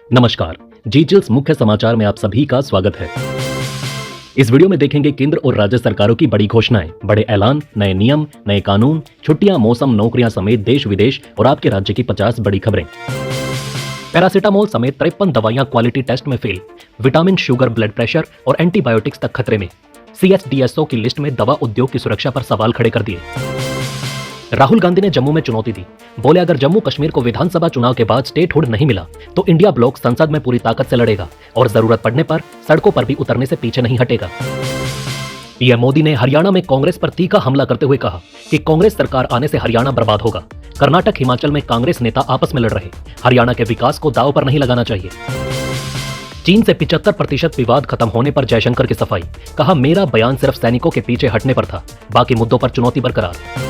नमस्कार। जीजीएल्स मुख्य समाचार में आप सभी का स्वागत है। इस वीडियो में देखेंगे केंद्र और राज्य सरकारों की बड़ी घोषणाएं, बड़े ऐलान, नए नियम, नए कानून, छुट्टियां, मौसम, नौकरियां समेत देश विदेश और आपके राज्य की 50 बड़ी खबरें। पैरासिटामोल समेत 53 दवाइयां क्वालिटी टेस्ट में fail. Vitamin, sugar, blood pressure और एंटीबायोटिक्स तक खतरे में। CSDSO की लिस्ट में दवा उद्योग की सुरक्षा पर सवाल खड़े कर दिए। राहुल गांधी ने जम्मू में चुनौती दी। बोले अगर जम्मू कश्मीर को विधानसभा चुनाव के बाद स्टेटहुड नहीं मिला तो इंडिया ब्लॉक संसद में पूरी ताकत से लड़ेगा और जरूरत पड़ने पर सड़कों पर भी उतरने से पीछे नहीं हटेगा। पीएम मोदी ने हरियाणा में कांग्रेस पर तीखा हमला करते हुए कहा कि कांग्रेस सरकार आने से हरियाणा बर्बाद होगा। कर्नाटक, हिमाचल में कांग्रेस नेता आपस में लड़ रहे, हरियाणा के विकास को दांव पर नहीं लगाना चाहिए। चीन से 75% विवाद खत्म होने पर जयशंकर की सफाई, कहा मेरा बयान सिर्फ सैनिकों के पीछे हटने पर था, बाकी मुद्दों पर चुनौती बरकरार।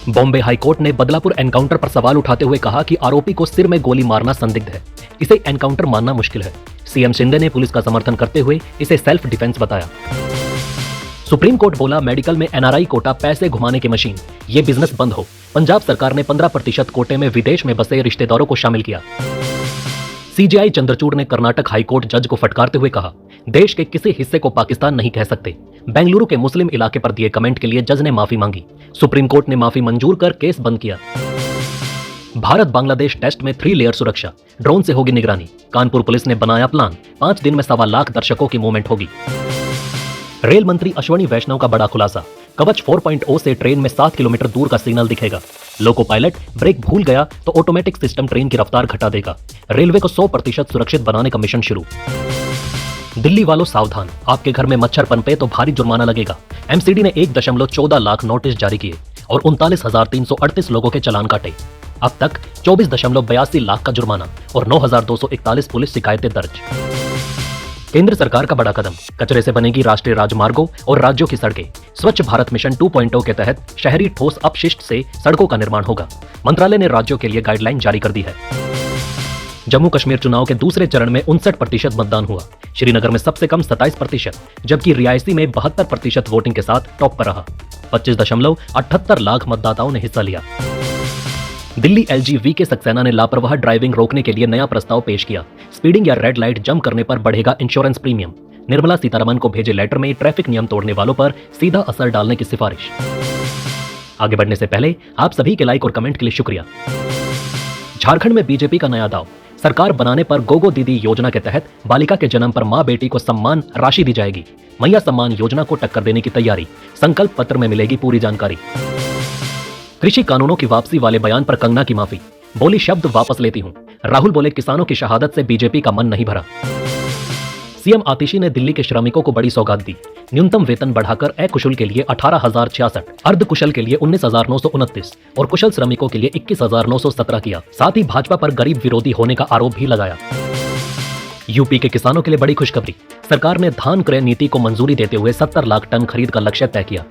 बॉम्बे हाईकोर्ट ने बदलापुर एनकाउंटर पर सवाल उठाते हुए कहा कि आरोपी को सिर में गोली मारना संदिग्ध है, इसे एनकाउंटर मानना मुश्किल है। सीएम शिंदे ने पुलिस का समर्थन करते हुए इसे सेल्फ डिफेंस बताया। सुप्रीम कोर्ट बोला मेडिकल में NRI कोटा पैसे घुमाने की मशीन, ये बिजनेस बंद हो। पंजाब सरकार ने 15% कोटे में विदेश में बसे रिश्तेदारों को शामिल किया। CJI चंद्रचूड़ ने कर्नाटक हाईकोर्ट जज को फटकारते हुए कहा देश के किसी हिस्से को पाकिस्तान नहीं कह सकते। बेंगलुरु के मुस्लिम इलाके पर दिए कमेंट के लिए जज ने माफी मांगी। सुप्रीम कोर्ट ने माफी मंजूर कर केस बंद किया। भारत बांग्लादेश टेस्ट में 3 लेयर सुरक्षा, ड्रोन से होगी निगरानी। कानपुर पुलिस ने बनाया प्लान, 5 दिन में 1.25 लाख दर्शकों की मूवमेंट होगी। रेल मंत्री अश्वनी वैष्णव का बड़ा खुलासा, कवच 4.0 से ट्रेन में 7 किलोमीटर दूर का सिग्नल दिखेगा। लोको पायलट ब्रेक भूल गया तो ऑटोमेटिक सिस्टम ट्रेन की रफ्तार घटा देगा। रेलवे को 100% सुरक्षित बनाने का मिशन शुरू। दिल्ली वालों सावधान, आपके घर में मच्छर पनपे तो भारी जुर्माना लगेगा। MCD ने 1.14 लाख नोटिस जारी किए और 39,338 लोगों के चालान काटे। अब तक 24.82 लाख का जुर्माना और 9,241 पुलिस शिकायतें दर्ज। केंद्र सरकार का बड़ा कदम, कचरे से बनेगी राष्ट्रीय राजमार्गों और राज्यों की सड़कें। स्वच्छ भारत मिशन 2.0 के तहत शहरी ठोस अपशिष्ट से सड़कों का निर्माण होगा। मंत्रालय ने राज्यों के लिए गाइडलाइन जारी कर दी है। जम्मू कश्मीर चुनाव के दूसरे चरण में 59% मतदान हुआ। श्रीनगर में सबसे कम 27%, जबकि रियासी में 72% वोटिंग के साथ टॉप पर रहा। 25.78 लाख मतदाताओं ने हिस्सा लिया। दिल्ली LG VK सक्सेना ने लापरवाह ड्राइविंग रोकने के लिए नया प्रस्ताव पेश किया। स्पीडिंग या रेड लाइट जंप करने पर बढ़ेगा इंश्योरेंस प्रीमियम। निर्मला सीतारमण को भेजे लेटर में ट्रैफिक नियम तोड़ने वालों पर सीधा असर डालने की सिफारिश। आगे बढ़ने से पहले आप सभी के लाइक और कमेंट के लिए शुक्रिया। झारखंड में बीजेपी का नया दाव, सरकार बनाने पर गोगो दीदी योजना के तहत बालिका के जन्म पर मां बेटी को सम्मान राशि दी जाएगी। मैया सम्मान योजना को टक्कर देने की तैयारी, संकल्प पत्र में मिलेगी पूरी जानकारी। कृषि कानूनों की वापसी वाले बयान पर कंगना की माफी, बोली शब्द वापस लेती हूं। राहुल बोले किसानों की शहादत से बीजेपी का मन नहीं भरा। सीएम आतिशी ने दिल्ली के श्रमिकों को बड़ी सौगात दी। न्यूनतम वेतन बढ़ाकर अकुशल के लिए 18,066, अर्धकुशल के लिए 19,929 और कुशल श्रमिकों के लिए 21,917 किया। साथ ही भाजपा पर गरीब विरोधी होने का आरोप भी लगाया। यूपी के किसानों के लिए बड़ी खुशखबरी, सरकार ने धान क्रय नीति को मंजूरी देते हुए 70 लाख टन खरीद का लक्ष्य तय किया।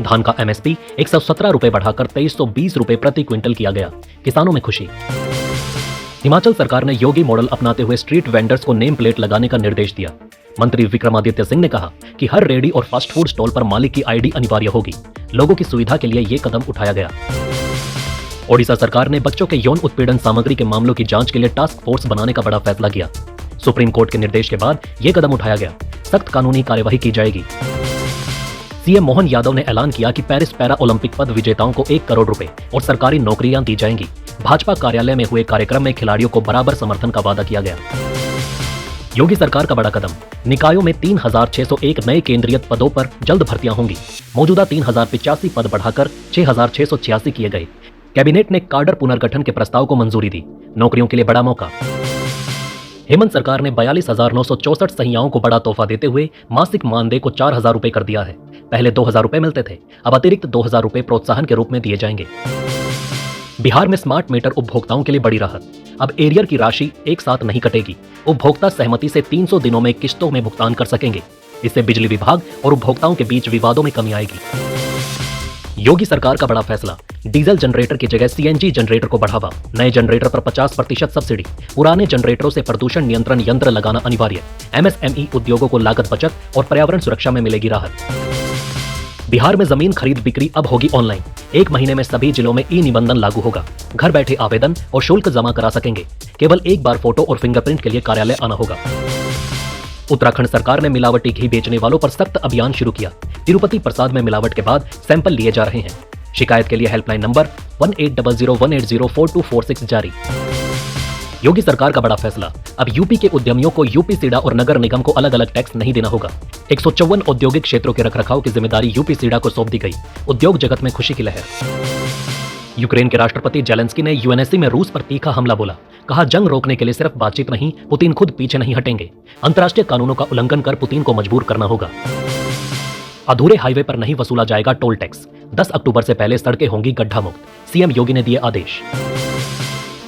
धान का MSP 117 रुपए बढ़ाकर 2320 रुपए प्रति क्विंटल किया गया। किसानों में खुशी। हिमाचल सरकार ने योगी मॉडल अपनाते हुए स्ट्रीट वेंडर्स को नेम प्लेट लगाने का निर्देश दिया। मंत्री विक्रमादित्य सिंह ने कहा कि हर रेडी और फास्ट फूड स्टॉल पर मालिक की ID अनिवार्य होगी। लोगों की सुविधा के लिए यह कदम उठाया गया। ओडिशा सरकार ने बच्चों के यौन उत्पीड़न सामग्री के मामलों की जांच के लिए टास्क फोर्स बनाने का बड़ा फैसला किया। सुप्रीम कोर्ट के निर्देश के बाद यह कदम उठाया गया। सख्त कानूनी कार्यवाही की जाएगी। सीएम मोहन यादव ने ऐलान किया कि पेरिस पैरा ओलंपिक पद विजेताओं को 1 करोड़ रुपए और सरकारी नौकरियां दी जाएंगी। भाजपा कार्यालय में हुए कार्यक्रम में खिलाड़ियों को बराबर समर्थन का वादा किया गया। योगी सरकार का बड़ा कदम, निकायों में 3,601 नए केंद्रीय पदों पर जल्द भर्तियां होंगी। मौजूदा 3,085 पद बढ़ाकर 6,686 किए गए। कैबिनेट ने काडर पुनर्गठन के प्रस्ताव को मंजूरी दी। नौकरियों के लिए बड़ा मौका। हेमंत सरकार ने 42,964 सहियाओं को बड़ा तोहफा देते हुए मासिक मानदेय को 4,000 रुपए कर दिया है। पहले 2,000 रुपए मिलते थे, अब अतिरिक्त 2,000 रुपए प्रोत्साहन के रूप में दिए जाएंगे। बिहार में स्मार्ट मीटर उपभोक्ताओं के लिए बड़ी राहत, अब एरियर की राशि एक साथ नहीं कटेगी। उपभोक्ता सहमति से 300 दिनों में किस्तों में भुगतान कर सकेंगे। इससे बिजली विभाग और उपभोक्ताओं के बीच विवादों में कमी आएगी। योगी सरकार का बड़ा फैसला, डीजल जनरेटर की जगह CNG जनरेटर को बढ़ावा। नए जनरेटर पर 50% सब्सिडी। पुराने जनरेटरों से प्रदूषण नियंत्रण यंत्र लगाना अनिवार्य। MSME उद्योगों को लागत बचत और पर्यावरण सुरक्षा में मिलेगी राहत। बिहार में जमीन खरीद बिक्री अब होगी ऑनलाइन। 1 महीने में सभी जिलों में ई निबंधन लागू होगा। घर बैठे आवेदन और शुल्क जमा करा सकेंगे। केवल एक बार फोटो और फिंगरप्रिंट के लिए कार्यालय आना होगा। उत्तराखंड सरकार ने मिलावटी घी बेचने वालों पर सख्त अभियान शुरू किया। तिरुपति प्रसाद में मिलावट के बाद सैंपल लिए जा रहे हैं। शिकायत के लिए हेल्पलाइन नंबर 180018042446 जारी। योगी सरकार का बड़ा फैसला, अब यूपी के उद्यमियों को यूपीसीडा और नगर निगम को अलग अलग टैक्स नहीं देना होगा। 154 औद्योगिक क्षेत्रों के रखरखाव की जिम्मेदारी यूपीसीडा को सौंप दी गई। उद्योग जगत में खुशी की लहर। यूक्रेन के राष्ट्रपति जेलेंस्की ने यूएनएससी में रूस पर तीखा हमला बोला। कहा, जंग रोकने के लिए सिर्फ बातचीत नहीं, पुतिन खुद पीछे नहीं हटेंगे। अंतर्राष्ट्रीय कानूनों का उल्लंघन कर पुतिन को मजबूर करना होगा। अधूरे हाईवे पर नहीं वसूला जाएगा टोल टैक्स। 10 अक्टूबर से पहले सड़कें होंगी गड्ढा मुक्त। सीएम योगी ने दिए आदेश।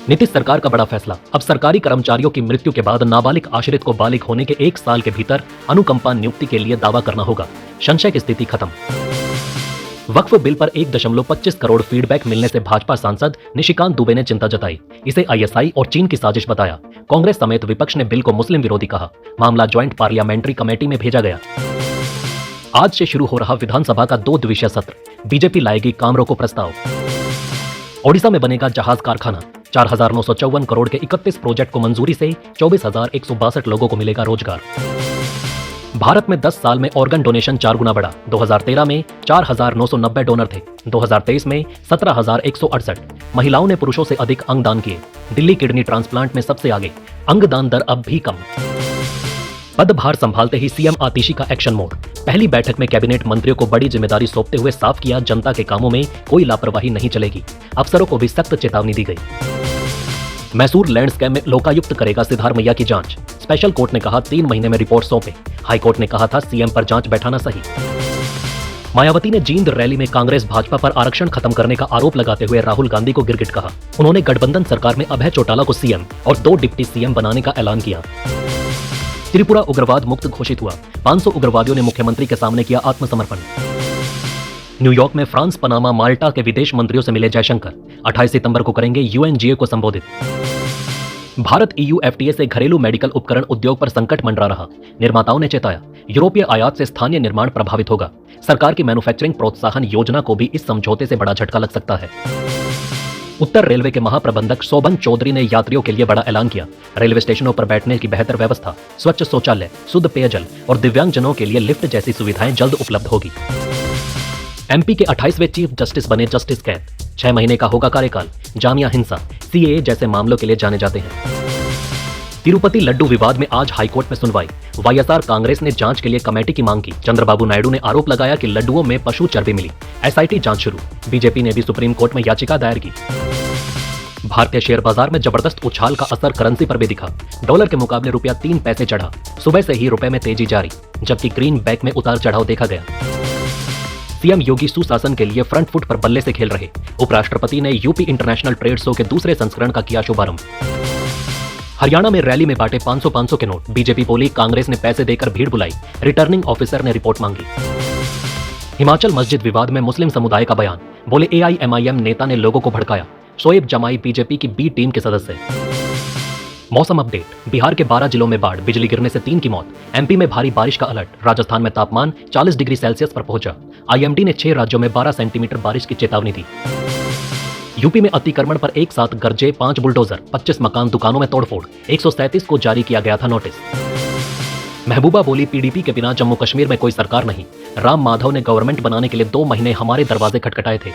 नीतीश सरकार का बड़ा फैसला, अब सरकारी कर्मचारियों की मृत्यु के बाद नाबालिग आश्रित को बालिग होने के 1 साल के भीतर अनुकंपा नियुक्ति के लिए दावा करना होगा। संशय की स्थिति खत्म। वक्फ बिल पर 1.25 करोड़ फीडबैक मिलने से भाजपा सांसद निशिकांत दुबे ने चिंता जताई। इसे आईएसआई और चीन की साजिश बताया। कांग्रेस समेत विपक्ष ने बिल को मुस्लिम विरोधी कहा। मामला ज्वाइंट पार्लियामेंट्री कमेटी में भेजा गया। आज से शुरू हो रहा विधानसभा का 2 दिवसीय सत्र। बीजेपी लाएगी काम रोको प्रस्ताव। ओडिशा में बनेगा जहाज कारखाना। 4,954 करोड़ के 31 प्रोजेक्ट को मंजूरी से 24,162 लोगों को मिलेगा रोजगार। भारत में 10 साल में ऑर्गन डोनेशन 4 गुना बढ़ा। 2013 में 4,990 डोनर थे। 2023 में 17,168। महिलाओं ने पुरुषों से अधिक अंग दान किए। दिल्ली किडनी ट्रांसप्लांट में सबसे आगे। अंगदान दर अब भी कम। पदभार संभालते ही सीएम आतिशी का एक्शन मोड। पहली बैठक में कैबिनेट मंत्रियों को बड़ी जिम्मेदारी सौंपते हुए साफ किया, जनता के कामों में कोई लापरवाही नहीं चलेगी। अफसरों को भी सख्त चेतावनी दी गई। मैसूर लैंड स्कैम में लोकायुक्त करेगा सिद्धारमैया की जांच। स्पेशल कोर्ट ने कहा 3 महीने में रिपोर्ट सौंपे। हाईकोर्ट ने कहा था सीएम पर जांच बैठाना सही। मायावती ने जींद रैली में कांग्रेस भाजपा पर आरक्षण खत्म करने का आरोप लगाते हुए राहुल गांधी को गिरगिट कहा। उन्होंने गठबंधन सरकार में अभय चौटाला को सीएम और 2 डिप्टी सीएम बनाने का ऐलान किया। त्रिपुरा उग्रवाद मुक्त घोषित हुआ। 500 उग्रवादियों ने मुख्यमंत्री के सामने किया आत्मसमर्पण। न्यूयॉर्क में फ्रांस, पनामा, माल्टा के विदेश मंत्रियों से मिले जयशंकर। 28 सितंबर को करेंगे यूएनजीए को संबोधित। भारत ईयू एफटीए से घरेलू मेडिकल उपकरण उद्योग पर संकट मंडरा रहा। निर्माताओं ने चेताया, यूरोपीय आयात से स्थानीय निर्माण प्रभावित होगा। सरकार की मैन्युफैक्चरिंग प्रोत्साहन योजना को भी इस समझौते से बड़ा झटका लग सकता है। उत्तर रेलवे के महाप्रबंधक शोभन चौधरी ने यात्रियों के लिए बड़ा ऐलान किया। रेलवे स्टेशनों पर बैठने की बेहतर व्यवस्था, स्वच्छ शौचालय, शुद्ध पेयजल और दिव्यांगजनों के लिए लिफ्ट जैसी सुविधाएं जल्द उपलब्ध होगी। एमपी के 28वें चीफ जस्टिस बने जस्टिस कैद। 6 महीने का होगा कार्यकाल। जामिया हिंसा, सीएए जैसे मामलों के लिए जाने जाते हैं। तिरुपति लड्डू विवाद में आज हाईकोर्ट में सुनवाई। वाईएसआर कांग्रेस ने जांच के लिए कमेटी की मांग की। चंद्रबाबू नायडू ने आरोप लगाया कि लड्डुओं में पशु चर्बी मिली। एसआईटी जांच शुरू। बीजेपी ने भी सुप्रीम कोर्ट में याचिका दायर की। भारतीय शेयर बाजार में जबरदस्त उछाल का असर करेंसी पर भी दिखा। डॉलर के मुकाबले रुपया 3 पैसे चढ़ा। सुबह से ही रुपए में तेजी जारी, जबकि ग्रीन बैक में उतार चढ़ाव देखा गया। सीएम योगी सुशासन के लिए फ्रंट फुट पर बल्ले से खेल रहे। उपराष्ट्रपति ने यूपी इंटरनेशनल ट्रेड शो के दूसरे संस्करण का किया शुभारंभ। हरियाणा में रैली में बांटे 500-500 के नोट। बीजेपी बोली कांग्रेस ने पैसे देकर भीड़ बुलाई। रिटर्निंग ऑफिसर ने रिपोर्ट मांगी। हिमाचल मस्जिद विवाद में मुस्लिम समुदाय का बयान। बोले एआईएमआईएम नेता ने लोगों को भड़काया। शोएब जमाई बीजेपी की बी टीम के सदस्य। मौसम अपडेट। बिहार के 12 जिलों में बाढ़, बिजली गिरने से 3 की मौत। एमपी में भारी बारिश का अलर्ट। राजस्थान में तापमान 40 डिग्री सेल्सियस पर पहुंचा। आईएमडी ने 6 राज्यों में 12 सेंटीमीटर बारिश की चेतावनी दी। यूपी में अतिक्रमण पर एक साथ गरजे 5 बुलडोजर। 25 मकान दुकानों में तोड़फोड़। 137 को जारी किया गया था नोटिस। महबूबा बोली पीडीपी के बिना जम्मू कश्मीर में कोई सरकार नहीं। राम माधव ने गवर्नमेंट बनाने के लिए 2 महीने हमारे दरवाजे खटखटाए थे।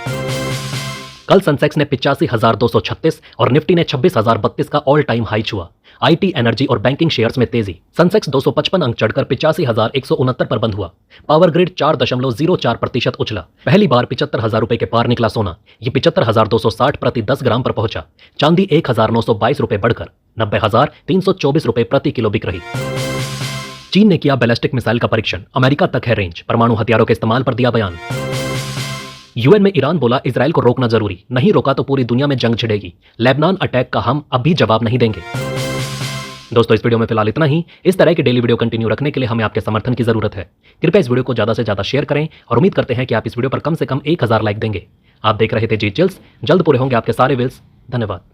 कल सेंसेक्स ने 85,236 और निफ्टी ने 26,032 का ऑल टाइम हाई छुआ। आईटी, एनर्जी और बैंकिंग शेयर्स में तेजी। सेंसेक्स 255 अंक चढ़कर 85,169 पर बंद हुआ। Power grid 4.04% उछला। पहली बार 75,000 रुपए के पार निकला सोना। ये 75,260 प्रति 10 ग्राम पर पहुंचा। चांदी 1,922 रुपए बढ़कर 90,324 रुपए प्रति किलो बिक रही। चीन ने किया बैलिस्टिक मिसाइल का परीक्षण। अमेरिका तक है रेंज। परमाणु हथियारों के इस्तेमाल पर दिया बयान। यूएन में ईरान बोला इजराइल को रोकना जरूरी, नहीं रोका तो पूरी दुनिया में जंग छिड़ेगी। लेबनान अटैक का हम अब भी जवाब नहीं देंगे। दोस्तों, इस वीडियो में फिलहाल इतना ही। इस तरह के डेली वीडियो कंटिन्यू रखने के लिए हमें आपके समर्थन की जरूरत है। कृपया इस वीडियो को ज्यादा से ज्यादा शेयर करें और उम्मीद करते हैं कि आप इस वीडियो पर कम से कम 1000 लाइक देंगे। आप देख रहे थे जी चिल्स। जल्द पूरे होंगे आपके सारे विल्स। धन्यवाद।